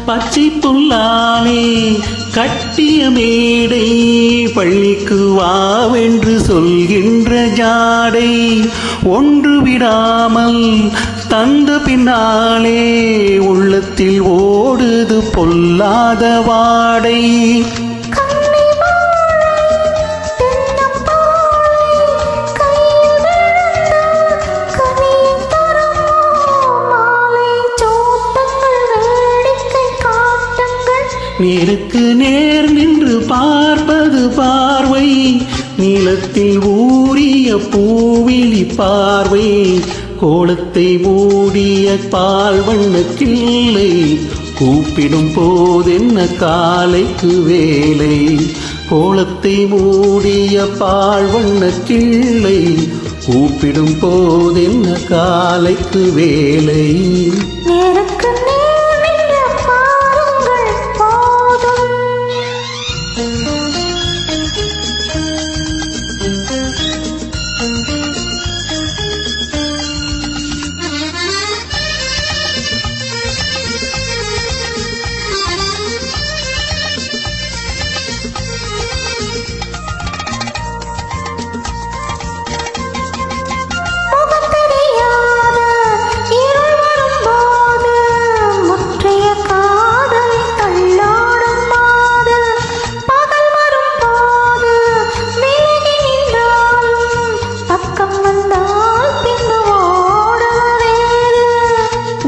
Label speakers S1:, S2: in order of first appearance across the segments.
S1: பச்சை புல்லாலே கட்டிய மேடை பள்ளிக்கு வாவென்று சொல்கின்ற ஜாடை ஒன்று விடாமல் தந்த பின்னாலே உள்ளத்தில் ஓடுது பொல்லாத வாடை. நேருக்கு நேர் நின்று பார்ப்பது பார்வை, நீளத்தில் ஊறிய பூவிழி பார்வை, கோலத்தை மூடிய பால் வண்ண கிள்ளை, கூப்பிடும் போதென்ன காலைக்கு வேலை. கோலத்தை மூடிய பால் வண்ண கிள்ளை, கூப்பிடும் போதென்ன காலைக்கு வேலை.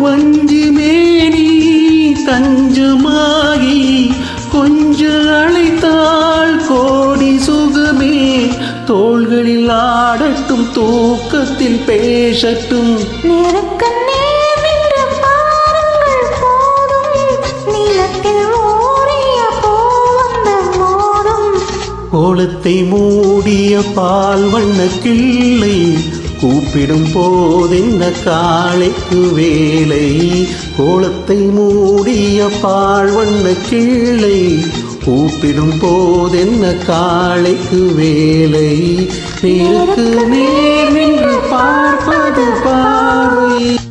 S1: வஞ்சி மேனி தஞ்சமாகி கொஞ்ச அழைத்தாள் கோடி சுகமே, தோள்களில் ஆடட்டும் தூக்கத்தில் பேசட்டும். கோலத்தை மூடிய பால் வண்ண கிள்ளை, கூப்பிடும் போதென்ன காலைக்கு வேலை. கோலத்தை மூடிய பால் வண்ண கிள்ளை, கூப்பிடும் போதென்ன காலைக்கு வேலை. நேருக்கு நேர் நின்று பார்ப்பது பார்வை.